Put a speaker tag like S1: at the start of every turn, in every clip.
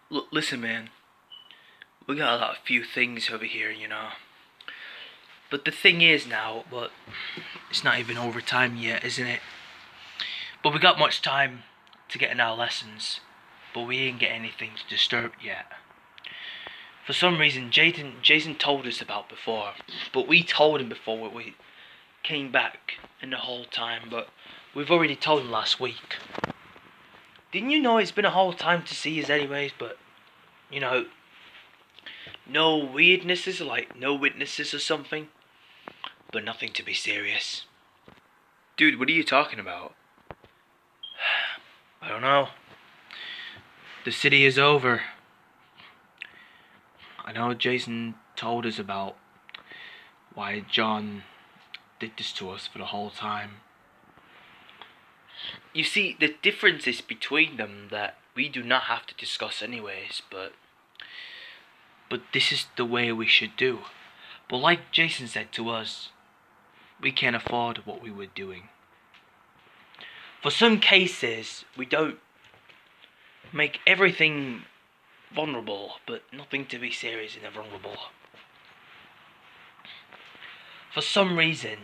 S1: Listen, man. We got a few things over here, you know. But the thing is now, it's not even overtime yet, isn't it? But we got much time to get in our lessons. But we ain't get anything to disturb yet. For some reason, Jason told us about before. But we told him before we came back in the whole time. But we've already told him last week. Didn't you know it's been a whole time to see us anyways? But, you know, no weirdnesses, like no witnesses or something. But nothing to be serious.
S2: Dude, what are you talking about?
S1: I don't know. The city is over. I know Jason told us about why John did this to us for the whole time. You see, the differences between them that we do not have to discuss anyways, but this is the way we should do. But like Jason said to us, we can't afford what we were doing. For some cases, we don't make everything vulnerable, but nothing to be serious in a vulnerable. For some reason,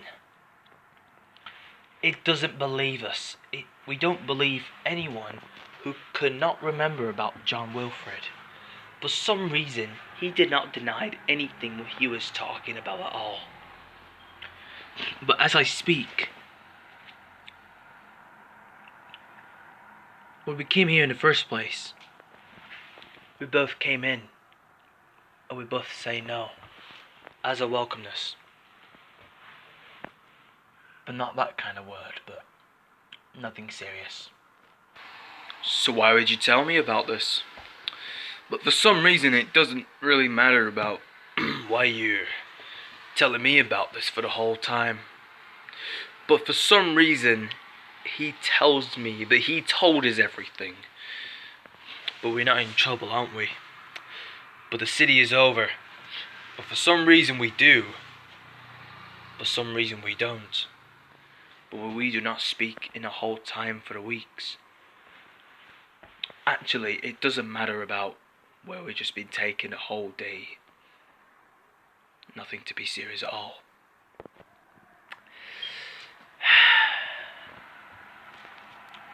S1: it doesn't believe us. We don't believe anyone who could not remember about John Wilfred. For some reason, he did not deny anything he was talking about at all. But as I speak, when we came here in the first place, we both came in, and we both say no, as a welcomeness. But not that kind of word, but nothing serious.
S2: So why would you tell me about this? But for some reason it doesn't really matter about
S1: Why you're telling me about this for the whole time.
S2: But for some reason he tells me that he told us everything.
S1: But we're not in trouble, aren't we? But the city is over. But for some reason we do. For some reason we don't. But we do not speak in a whole time for the weeks. Actually, it doesn't matter about where we've just been taking a whole day. Nothing to be serious at all.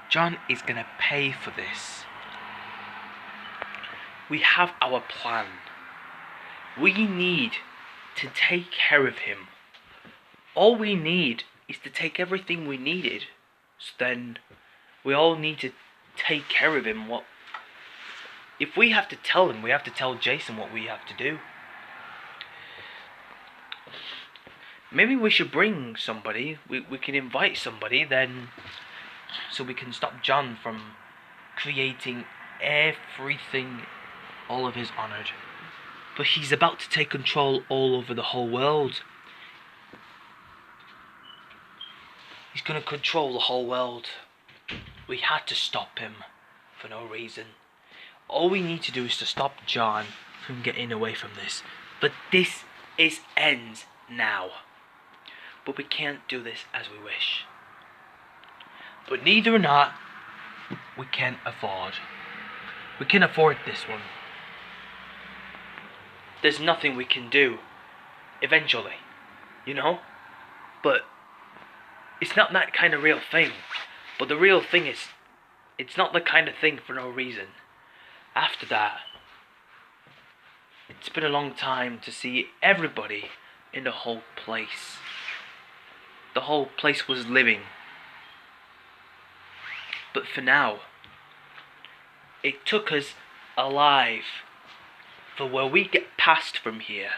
S1: John is gonna pay for this. We have our plan. We need to take care of him. All we need is to take everything we needed. So then we all need to take care of him. If we have to tell him, we have to tell Jason what we have to do. Maybe we should bring somebody. We can invite somebody then, so we can stop John from creating everything all of his honoured. But he's about to take control all over the whole world. He's gonna control the whole world. We had to stop him for no reason. All we need to do is to stop John from getting away from this. But this ends now. But we can't do this as we wish. But neither or not, we can't afford. We can afford this one. There's nothing we can do. Eventually. You know? But it's not that kind of real thing. But the real thing is, it's not the kind of thing for no reason. After that, it's been a long time to see everybody in the whole place. The whole place was living. But for now, it took us alive for where we get past from here.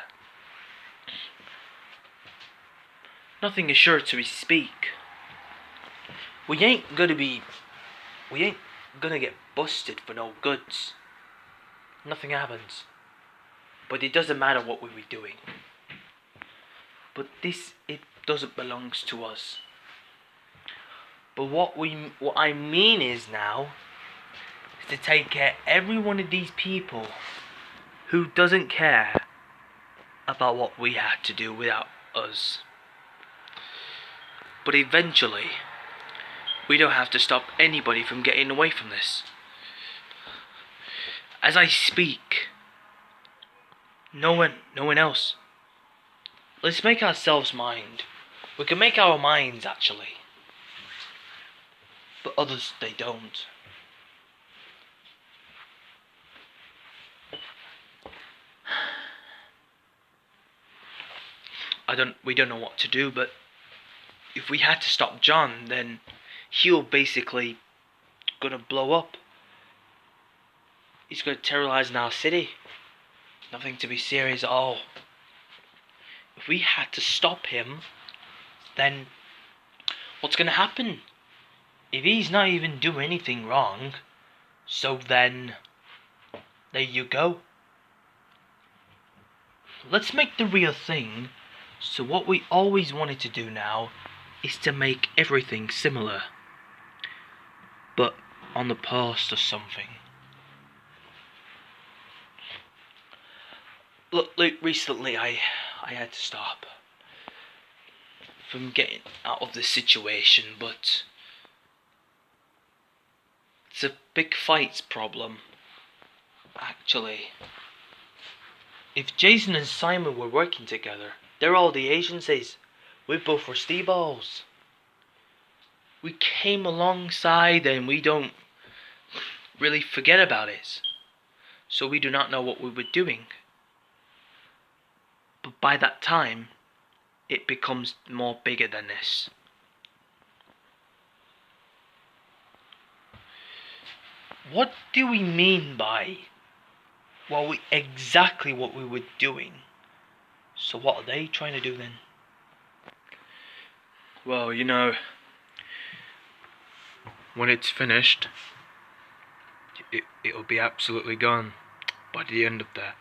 S1: Nothing is sure to speak. We ain't gonna get busted for no goods. Nothing happens. But it doesn't matter what we were doing. But it doesn't belong to us. But what I mean is now is to take care of every one of these people who doesn't care about what we had to do without us. But eventually, we don't have to stop anybody from getting away from this. as I speak. No one else. Let's make ourselves mind. We can make our minds, actually. But others, they don't. We don't know what to do, but if we had to stop John, then he'll basically gonna blow up. He's gonna terrorize our city. Nothing to be serious at all. If we had to stop him, then what's gonna happen? If he's not even doing anything wrong, so then there you go. Let's make the real thing. So what we always wanted to do now is to make everything similar, but on the past or something. Look, recently I had to stop from getting out of this situation, but it's a big fights problem, actually. If Jason and Simon were working together, they're all the agencies. We both were SteeBalls. We came alongside and we don't really forget about it. So we do not know what we were doing. But by that time, it becomes more bigger than this. What do we mean by exactly what we were doing? So what are they trying to do then?
S2: Well, you know, when it's finished, it'll be absolutely gone by the end of that.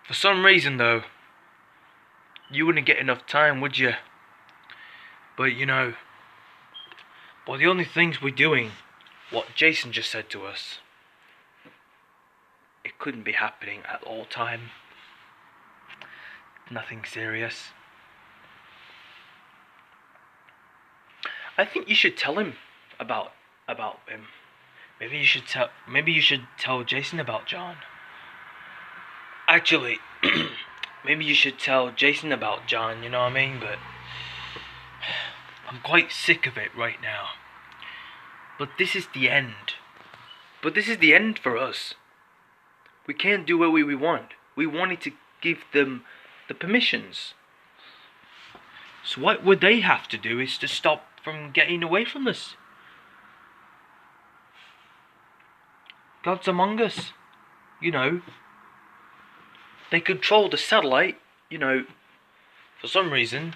S2: For some reason though, you wouldn't get enough time, would you? But you know, well, the only things we're doing, what Jason just said to us, it couldn't be happening at all time. Nothing serious. I think you should tell him about him. Maybe you should tell Jason about John. Actually, maybe you should tell Jason about John, you know what I mean? But I'm quite sick of it right now. But this is the end. But this is the end for us. We can't do what we want. We wanted to give them the permissions. So what would they have to do is to stop from getting away from us. God's among us. You know. They control the satellite, you know, for some reason.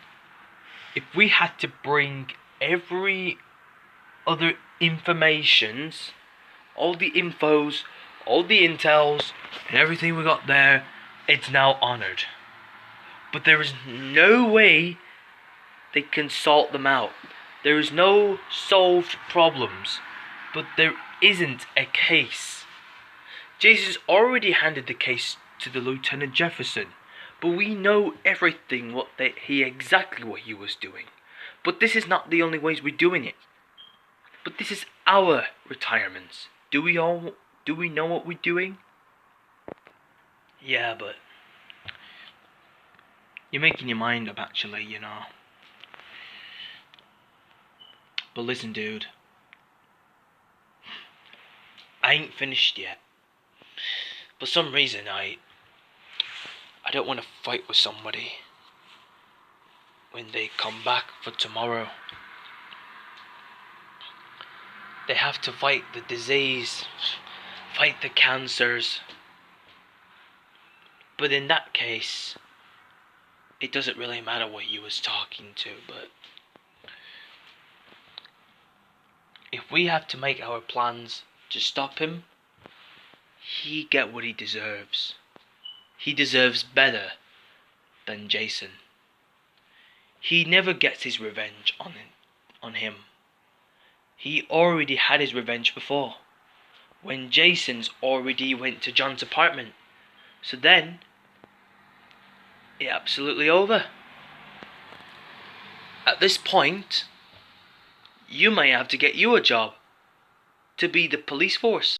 S2: If we had to bring every other informations, all the infos, all the intels, and everything we got there, it's now honored. But there is no way they can sort them out. There is no solved problems. But there isn't a case. Jesus already handed the case to the Lieutenant Jefferson. But we know everything exactly what he was doing. But this is not the only ways we're doing it. But this is our retirements. Do we know what we're doing? Yeah, but you're making your mind up, actually, you know. But listen, dude. I ain't finished yet. For some reason, I don't want to fight with somebody when they come back for tomorrow. They have to fight the disease, fight the cancers. But in that case, it doesn't really matter what he was talking to, but if we have to make our plans to stop him, he get what he deserves. He deserves better than Jason. He never gets his revenge on him. He already had his revenge before, when Jason's already went to John's apartment. So then, it's absolutely over. At this point, you may have to get you a job to be the police force.